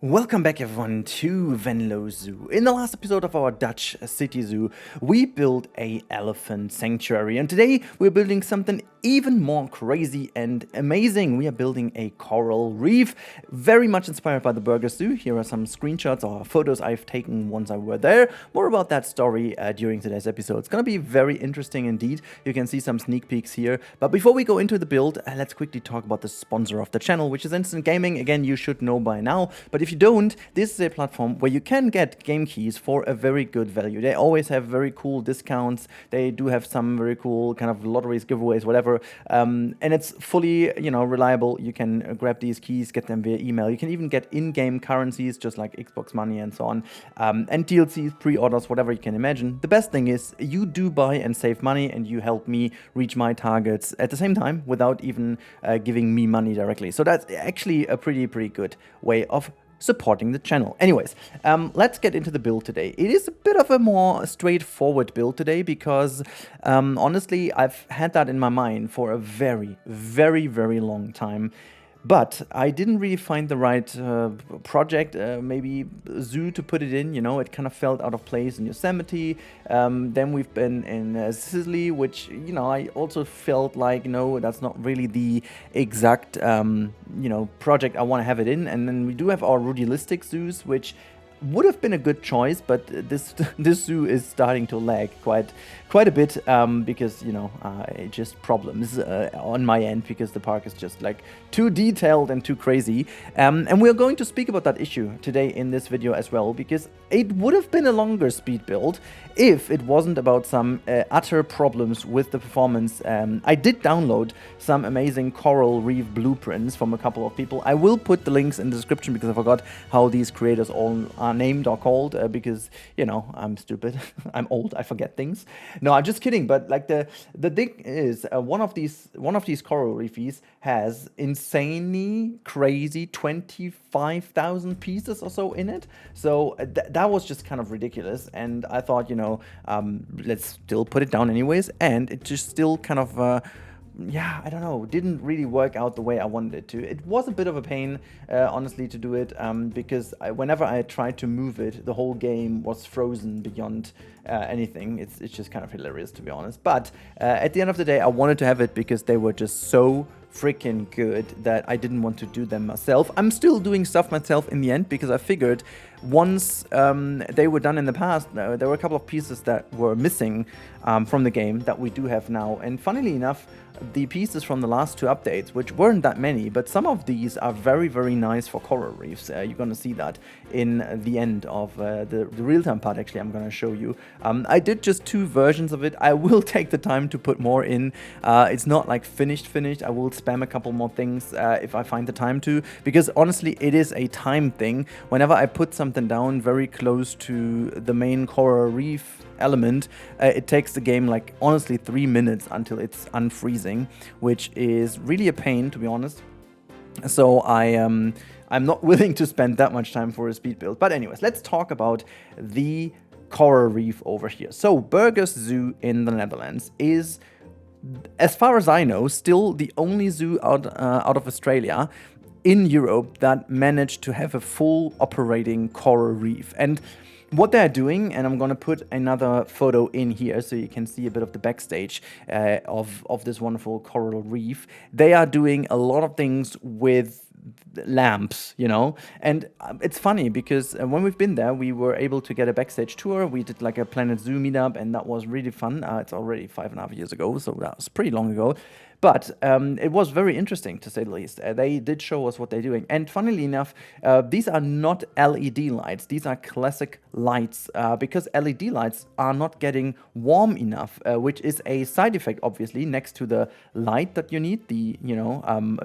Welcome back everyone to Venlo Zoo. In the last episode of our Dutch city zoo, we built a elephant sanctuary, and today we're building something even more crazy and amazing. We are building a coral reef, very much inspired by the Burger Zoo. Here are some screenshots or photos I've taken once I were there. More about that story during today's episode. It's gonna be very interesting indeed. You can see some sneak peeks here. But before we go into the build, let's quickly talk about the sponsor of the channel, which is Instant Gaming. Again, you should know by now, but if you don't, this is a platform where you can get game keys for a very good value. They always have very cool discounts. They do have some very cool kind of lotteries, giveaways, whatever. And it's fully, reliable. You can grab these keys, get them via email. You can even get in-game currencies, just like Xbox money and so on. And DLCs, pre-orders, whatever you can imagine. The best thing is you do buy and save money, and you help me reach my targets at the same time without even giving me money directly. So that's actually a pretty good way of supporting the channel. Anyways, let's get into the build today. It is a bit of a more straightforward build today because honestly, I've had that in my mind for a very long time. But I didn't really find the right project, maybe zoo to put it in. It kind of felt out of place in Yosemite. Then we've been in Sicily, which, I also felt like, no, that's not really the exact, project I want to have it in. And then we do have our rudalistic zoos, which would have been a good choice, but this zoo is starting to lag quite a bit because just problems on my end because the park is just like too detailed and too crazy. And we're going to speak about that issue today in this video as well, because it would have been a longer speed build if it wasn't about some utter problems with the performance. I did download some amazing coral reef blueprints from a couple of people. I will put the links in the description because I forgot how these creators all are named or called because I'm stupid. I'm old, I forget things. No, I'm just kidding, but like the thing is one of these coral reefs has insanely crazy 25,000 pieces or so in it. So that was just kind of ridiculous, and I thought let's still put it down anyways, and it just still kind of I don't know, didn't really work out the way I wanted it to. It was a bit of a pain, honestly, to do it, because whenever I tried to move it, the whole game was frozen beyond anything. It's just kind of hilarious, to be honest. But at the end of the day, I wanted to have it because they were just so freaking good that I didn't want to do them myself. I'm still doing stuff myself in the end because I figured once they were done in the past, there were a couple of pieces that were missing from the game that we do have now. And funnily enough, the pieces from the last two updates, which weren't that many, but some of these are very nice for coral reefs. You're going to see that in the end of the real-time part. Actually, I'm going to show you. I did just 2 versions of it. I will take the time to put more in. It's not like finished. I will spam a couple more things if I find the time to, because honestly, it is a time thing. Whenever I put something down very close to the main coral reef element, it takes the game like honestly 3 minutes until it's unfreezing, which is really a pain, to be honest. So I'm not willing to spend that much time for a speed build. But anyways, let's talk about the coral reef over here. So Burgers Zoo in the Netherlands is, as far as I know, still the only zoo out of Australia in Europe that managed to have a full operating coral reef. And what they're doing, and I'm going to put another photo in here so you can see a bit of the backstage of this wonderful coral reef. They are doing a lot of things with lamps, and it's funny because when we've been there, we were able to get a backstage tour. We did like a Planet Zoo meetup, and that was really fun. It's already 5.5 years ago, so that was pretty long ago. But it was very interesting, to say the least. They did show us what they're doing. And funnily enough, these are not LED lights. These are classic lights because LED lights are not getting warm enough, which is a side effect, obviously, next to the light that you need,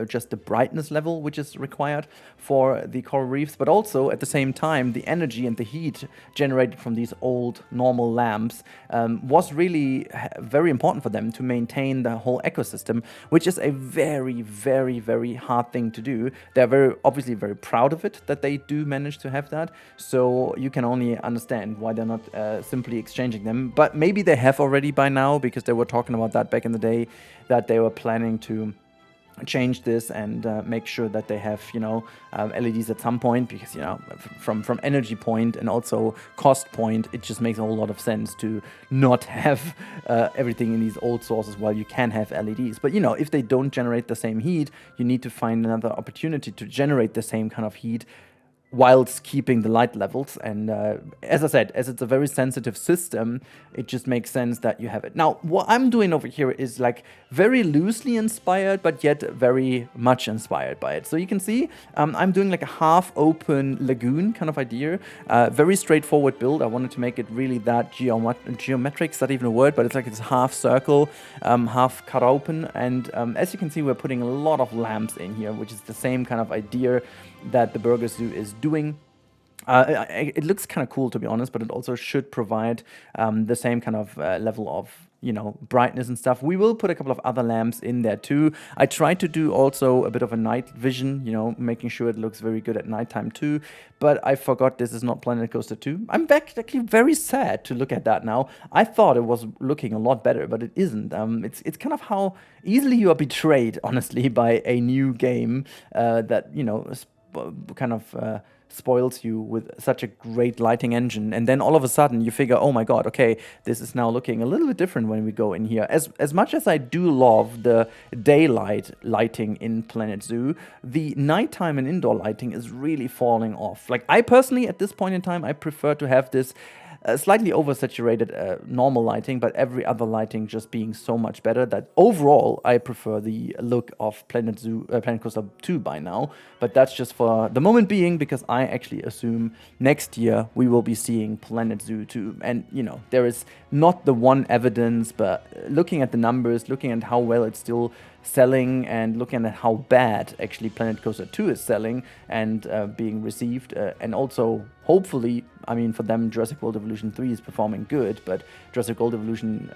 just the brightness level, which is required for the coral reefs. But also, at the same time, the energy and the heat generated from these old normal lamps was really very important for them to maintain the whole ecosystem, which is a very hard thing to do. They're obviously very proud of it that they do manage to have that. So you can only understand why they're not simply exchanging them. But maybe they have already by now, because they were talking about that back in the day, that they were planning to change this and make sure that they have, you know, LEDs at some point, because, you know, from energy point and also cost point, it just makes a whole lot of sense to not have everything in these old sources while you can have LEDs. But, you know, if they don't generate the same heat, you need to find another opportunity to generate the same kind of heat whilst keeping the light levels. And as I said, as it's a very sensitive system, it just makes sense that you have it. Now, what I'm doing over here is like very loosely inspired, but yet very much inspired by it. So you can see I'm doing like a half open lagoon kind of idea. Very straightforward build. I wanted to make it really that geometric. Is that even a word? But it's like it's half circle, half cut open. And as you can see, we're putting a lot of lamps in here, which is the same kind of idea that the Burger Zoo is doing. It looks kind of cool, to be honest, but it also should provide the same kind of level of, you know, brightness and stuff. We will put a couple of other lamps in there too. I tried to do also a bit of a night vision, you know, making sure it looks very good at nighttime too, but I forgot this is not Planet Coaster 2. I'm actually very sad to look at that now. I thought it was looking a lot better, but it isn't. It's kind of how easily you are betrayed, honestly, by a new game that, you know, kind of spoils you with such a great lighting engine, and then all of a sudden you figure, oh my god, okay, this is now looking a little bit different when we go in here. As much as I do love the daylight lighting in Planet Zoo, the nighttime and indoor lighting is really falling off. Like, I personally, at this point in time, I prefer to have this slightly oversaturated normal lighting, but every other lighting just being so much better that overall I prefer the look of Planet Coaster 2 by now. But that's just for the moment being, because I actually assume next year we will be seeing Planet Zoo 2. And, you know, there is not the one evidence, but looking at the numbers, looking at how well it's still selling, and looking at how bad actually Planet Coaster 2 is selling and being received, and also hopefully, I mean, for them Jurassic World Evolution 3 is performing good, but Jurassic World Evolution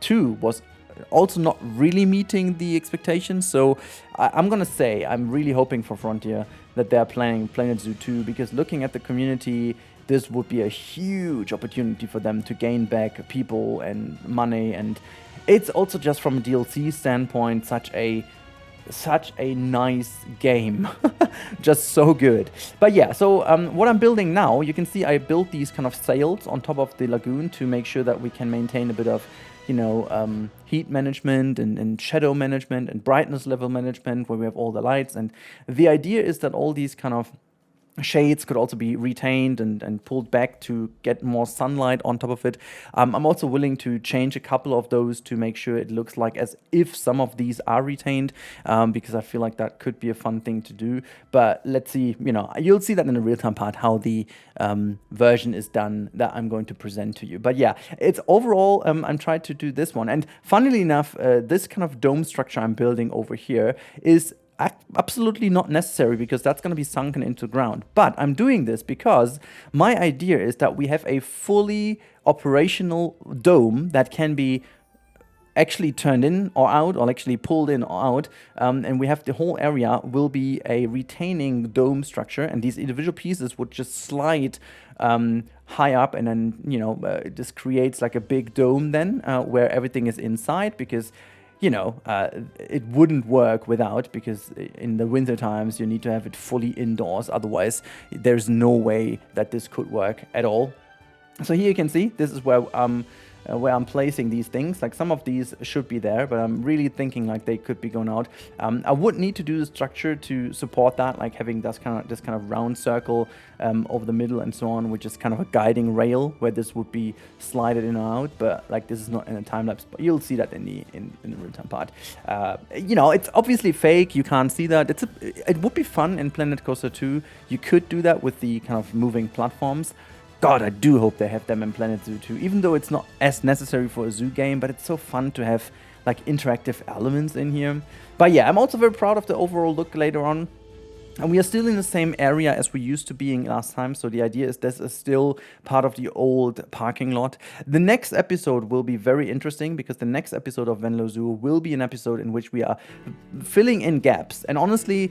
2 was also not really meeting the expectations. So I'm gonna say I'm really hoping for Frontier that they're planning Planet Zoo 2, because looking at the community, this would be a huge opportunity for them to gain back people and money, and it's also just from a DLC standpoint such a nice game. Just so good. But yeah, so what I'm building now, you can see I built these kind of sails on top of the lagoon to make sure that we can maintain a bit of, you know, heat management and shadow management and brightness level management, where we have all the lights. And the idea is that all these kind of shades could also be retained and pulled back to get more sunlight on top of it. I'm also willing to change a couple of those to make sure it looks like as if some of these are retained, because I feel like that could be a fun thing to do. But let's see, you know, you'll see that in the real-time part, how the version is done that I'm going to present to you. But yeah, it's overall, I'm trying to do this one. And funnily enough, this kind of dome structure I'm building over here is absolutely not necessary, because that's going to be sunken into ground. But I'm doing this because my idea is that we have a fully operational dome that can be actually turned in or out, or actually pulled in or out, and we have the whole area will be a retaining dome structure, and these individual pieces would just slide high up, and then, you know, this creates like a big dome then, where everything is inside, because, you know, it wouldn't work without, because in the winter times you need to have it fully indoors, otherwise there's no way that this could work at all. So here you can see, this is where I'm placing these things. Like, some of these should be there, but I'm really thinking like they could be going out. I would need to do the structure to support that, like having this kind of round circle over the middle and so on, which is kind of a guiding rail where this would be slided in or out. But like, this is not in a time lapse, but you'll see that in the real time part. You know, it's obviously fake. You can't see that. It would be fun in Planet Coaster 2. You could do that with the kind of moving platforms. God, I do hope they have them in Planet Zoo 2, even though it's not as necessary for a zoo game, but it's so fun to have like interactive elements in here. But yeah, I'm also very proud of the overall look later on. And we are still in the same area as we used to being last time, so the idea is this is still part of the old parking lot. The next episode will be very interesting, because the next episode of Venlo Zoo will be an episode in which we are filling in gaps. And honestly,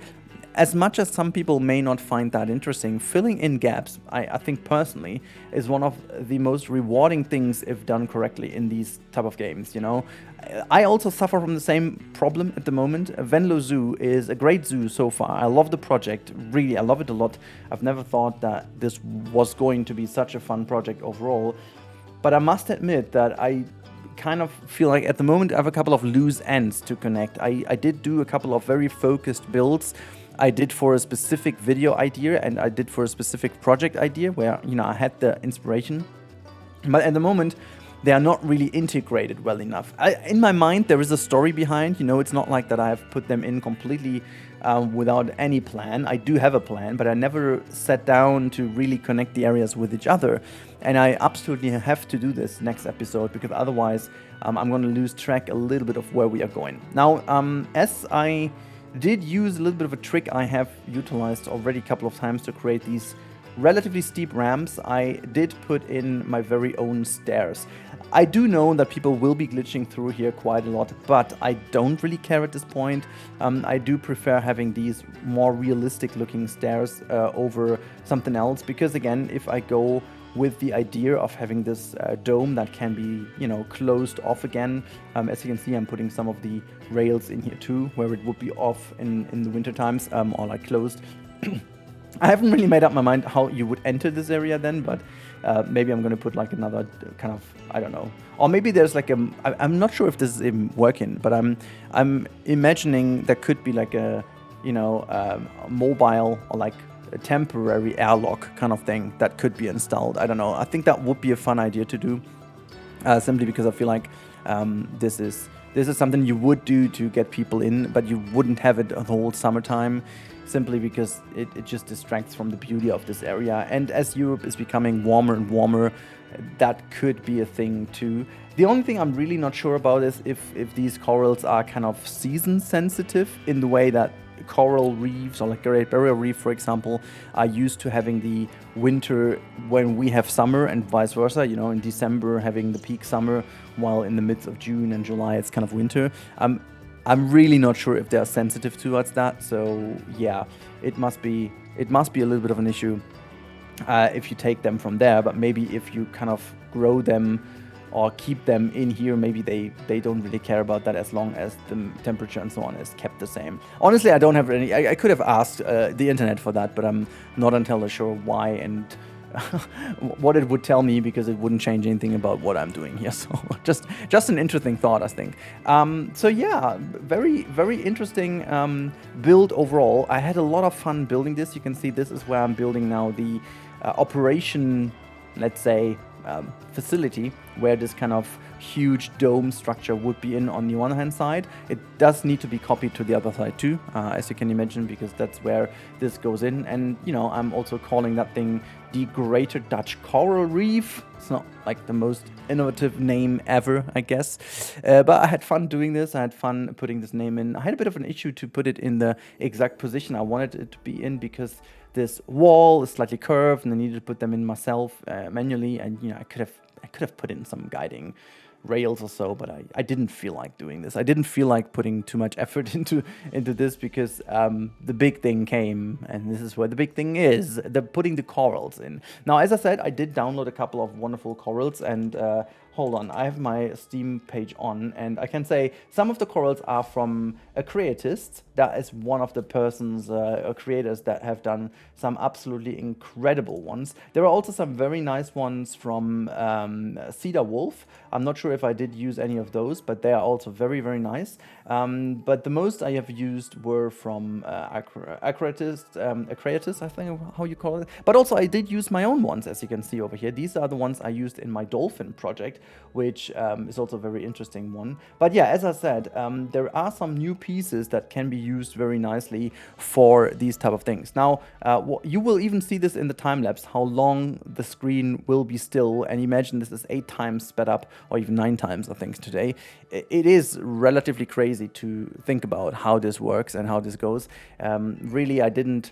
as much as some people may not find that interesting, filling in gaps, I think personally, is one of the most rewarding things if done correctly in these type of games, you know. I also suffer from the same problem at the moment. Venlo Zoo is a great zoo so far. I love the project, really, I love it a lot. I've never thought that this was going to be such a fun project overall. But I must admit that I kind of feel like at the moment I have a couple of loose ends to connect. I did do a couple of very focused builds. I did for a specific video idea and I did for a specific project idea where, you know, I had the inspiration. But at the moment, they are not really integrated well enough. In my mind, there is a story behind, you know, it's not like that I have put them in completely without any plan. I do have a plan, but I never sat down to really connect the areas with each other. And I absolutely have to do this next episode because otherwise I'm going to lose track a little bit of where we are going. Now, as I did use a little bit of a trick I have utilized already a couple of times to create these relatively steep ramps, I did put in my very own stairs. I do know that people will be glitching through here quite a lot, but I don't really care at this point. I do prefer having these more realistic looking stairs over something else because, again, if I go with the idea of having this dome that can be, you know, closed off again. As you can see, I'm putting some of the rails in here too, where it would be off in the winter times or like closed. I haven't really made up my mind how you would enter this area then, but maybe I'm going to put like another kind of, I don't know. Or maybe there's like I'm not sure if this is even working, but I'm imagining there could be like a, you know, mobile or like a temporary airlock kind of thing that could be installed. I don't know. I think that would be a fun idea to do, simply because I feel like this is something you would do to get people in, but you wouldn't have it the whole summertime, simply because it just distracts from the beauty of this area. And as Europe is becoming warmer and warmer, that could be a thing too. The only thing I'm really not sure about is if these corals are kind of season sensitive in the way that coral reefs or like Great Barrier Reef, for example, are used to having the winter when we have summer and vice versa, you know, in December having the peak summer while in the midst of June and July it's kind of winter. I'm really not sure if they're sensitive towards that, so yeah, it must be a little bit of an issue if you take them from there, but maybe if you kind of grow them or keep them in here, maybe they don't really care about that as long as the temperature and so on is kept the same. Honestly, I don't have any. I could have asked the internet for that, but I'm not entirely sure why and what it would tell me, because it wouldn't change anything about what I'm doing here. So just an interesting thought, I think. So yeah, very, very interesting build overall. I had a lot of fun building this. You can see this is where I'm building now the operation, let's say, facility where this kind of huge dome structure would be in on the one hand side. It does need to be copied to the other side too, as you can imagine, because that's where this goes in. And, you know, I'm also calling that thing the Greater Dutch Coral Reef. It's not like the most innovative name ever, I guess. But I had fun doing this. I had fun putting this name in. I had a bit of an issue to put it in the exact position I wanted it to be in, because this wall is slightly curved and I needed to put them in myself manually. And, you know, I could have put in some guiding rails or so, but I didn't feel like doing this. I didn't feel like putting too much effort into this, because the big thing came, and this is where the big thing is, putting the corals in. Now, as I said, I did download a couple of wonderful corals, and hold on, I have my Steam page on, and I can say some of the corals are from a creatist. That is one of the persons, creators that have done some absolutely incredible ones. There are also some very nice ones from Cedar Wolf. I'm not sure if I did use any of those, but they are also very, very nice. But the most I have used were from Aquarius, I think how you call it. But also I did use my own ones, as you can see over here. These are the ones I used in my dolphin project, which is also a very interesting one. But yeah, as I said, there are some new pieces that can be used very nicely for these type of things. Now, you will even see this in the time lapse, how long the screen will be still. And imagine this is 8 times sped up, or even 9 times, I think, today. It is relatively crazy to think about how this works and how this goes. Really, I didn't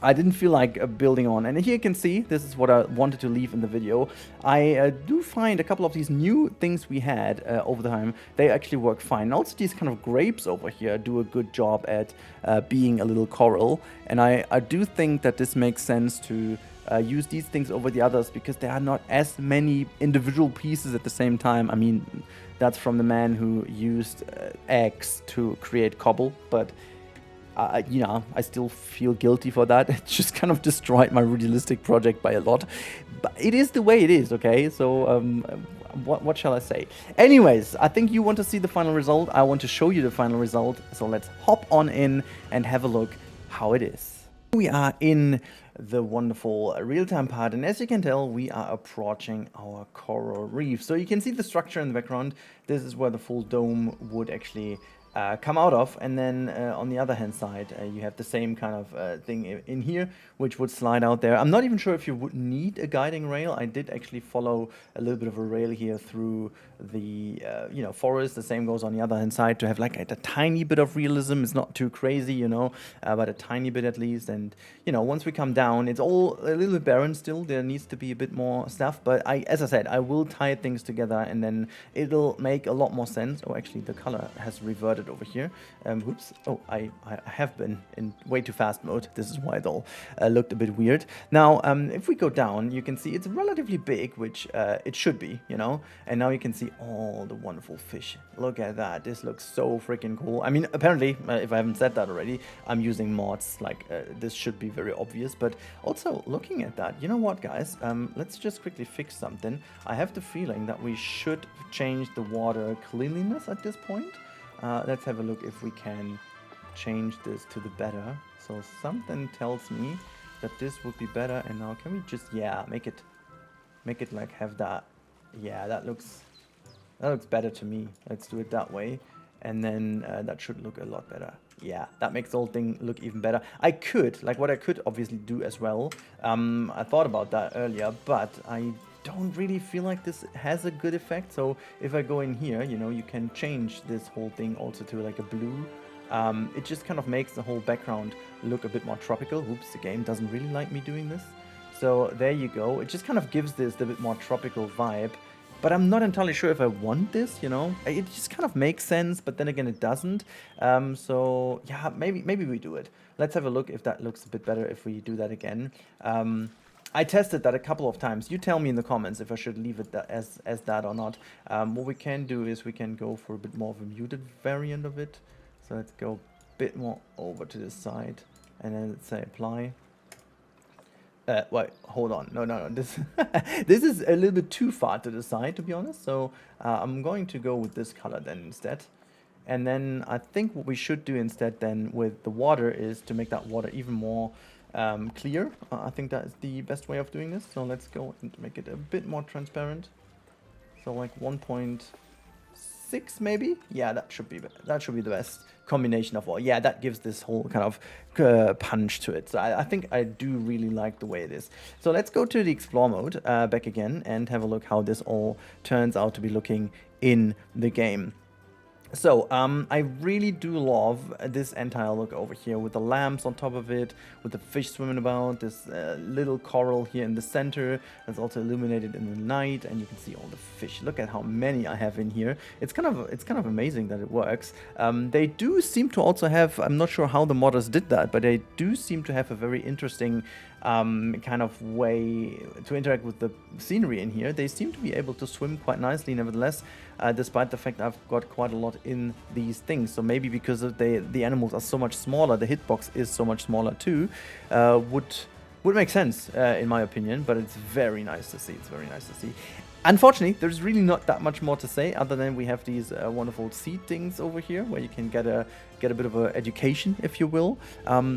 I didn't feel like building on. And here you can see, this is what I wanted to leave in the video. I do find a couple of these new things we had over the time, they actually work fine. And also these kind of grapes over here do a good job at being a little coral. And I do think that this makes sense to use these things over the others because there are not as many individual pieces at the same time. I mean, that's from the man who used eggs to create cobble, but you know, I still feel guilty for that. It just kind of destroyed my realistic project by a lot. But it is the way it is, okay? So, what shall I say? Anyways, I think you want to see the final result. I want to show you the final result. So let's hop on in and have a look how it is. We are in the wonderful real-time part, and as you can tell, we are approaching our coral reef. So you can see the structure in the background. This is where the full dome would actually come out of, and then on the other hand side you have the same kind of thing in here which would slide out there. I'm not even sure if you would need a guiding rail. I did actually follow a little bit of a rail here through the you know, forest. The same goes on the other hand side to have like a tiny bit of realism. It's not too crazy, you know, but a tiny bit at least. And you know, once we come down, it's all a little bit barren still. There needs to be a bit more stuff, but as I said, I will tie things together and then it'll make a lot more sense. Oh, actually the color has reverted over here. Oops. Oh, I have been in way too fast mode. This is why it all looked a bit weird. Now, if we go down, you can see it's relatively big, which it should be, you know. And now you can see all the wonderful fish. Look at that. This looks so freaking cool. I mean, apparently, if I haven't said that already, I'm using mods. Like, this should be very obvious. But also, looking at that, you know what, guys? Let's just quickly fix something. I have the feeling that we should change the water cleanliness at this point. Let's have a look if we can change this to the better. So something tells me that this would be better. And now can we just, yeah, make it like have that. Yeah, that looks better to me. Let's do it that way. And then that should look a lot better. Yeah, that makes the whole thing look even better. I could, like what I could obviously do as well. I thought about that earlier, but I don't really feel like this has a good effect. So if I go in here, you know, you can change this whole thing also to like a blue. It just kind of makes the whole background look a bit more tropical. Oops, the game doesn't really like me doing this. So there you go. It just kind of gives this a bit more tropical vibe. But I'm not entirely sure if I want this, you know. It just kind of makes sense, but then again it doesn't. So yeah, maybe we do it. Let's have a look if that looks a bit better if we do that again. I tested that a couple of times. You tell me in the comments if I should leave it as that or not. What we can do is we can go for a bit more of a muted variant of it. So let's go a bit more over to the side and then let's say apply. Wait, hold on. No. This this is a little bit too far to the side, to be honest. So I'm going to go with this color then instead. And then I think what we should do instead then with the water is to make that water even more clear. I think that is the best way of doing this. So let's go and make it a bit more transparent. So like 1.6 maybe. Yeah, that should be the best combination of all. Yeah, that gives this whole kind of punch to it. So I think I do really like the way it is. So let's go to the explore mode back again and have a look how this all turns out to be looking in the game. So, I really do love this entire look over here with the lamps on top of it, with the fish swimming about, this little coral here in the center that's also illuminated in the night, and you can see all the fish. Look at how many I have in here. It's kind of amazing that it works. They do seem to also have, I'm not sure how the modders did that, but they do seem to have a very interesting kind of way to interact with the scenery in here. They seem to be able to swim quite nicely nevertheless, despite the fact I've got quite a lot in these things. So maybe because of the animals are so much smaller, the hitbox is so much smaller too, would make sense in my opinion, but it's very nice to see. It's very nice to see. Unfortunately, there's really not that much more to say other than we have these wonderful seed things over here where you can get a bit of an education, if you will.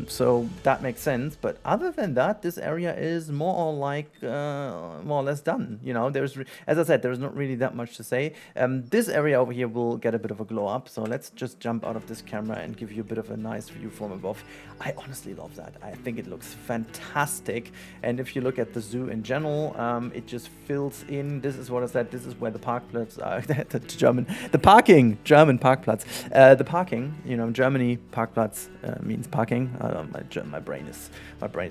So that makes sense. But other than that, this area is more or less done. You know, as I said, there's not really that much to say. This area over here will get a bit of a glow up. So let's just jump out of this camera and give you a bit of a nice view from above. I honestly love that. I think it looks fantastic. And if you look at the zoo in general, it just fills in this is what I said. This is where the Parkplatz, the parking, German Parkplatz. The parking, you know, in Germany, Parkplatz means parking. My brain is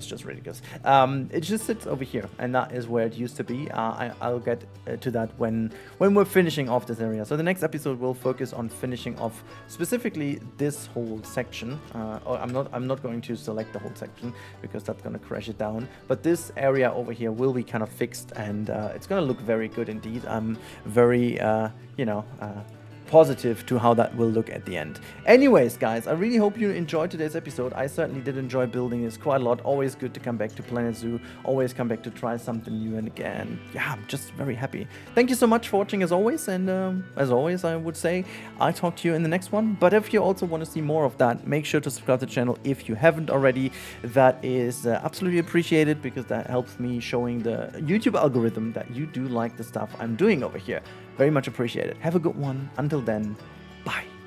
just ridiculous. It just sits over here, and that is where it used to be. I'll get to that when we're finishing off this area. So the next episode will focus on finishing off specifically this whole section. I'm not going to select the whole section because that's going to crash it down. But this area over here will be kind of fixed, and it's going to look very good indeed. I'm very, positive to how that will look at the end. Anyways, guys, I really hope you enjoyed today's episode. I certainly did enjoy building this quite a lot. Always good to come back to Planet Zoo. Always come back to try something new, and again, yeah, I'm just very happy. Thank you so much for watching as always, and as always, I would say I'll talk to you in the next one. But if you also want to see more of that, make sure to subscribe to the channel if you haven't already. That is absolutely appreciated, because that helps me showing the YouTube algorithm that you do like the stuff I'm doing over here. Very much appreciated. Have a good one. Until then, bye.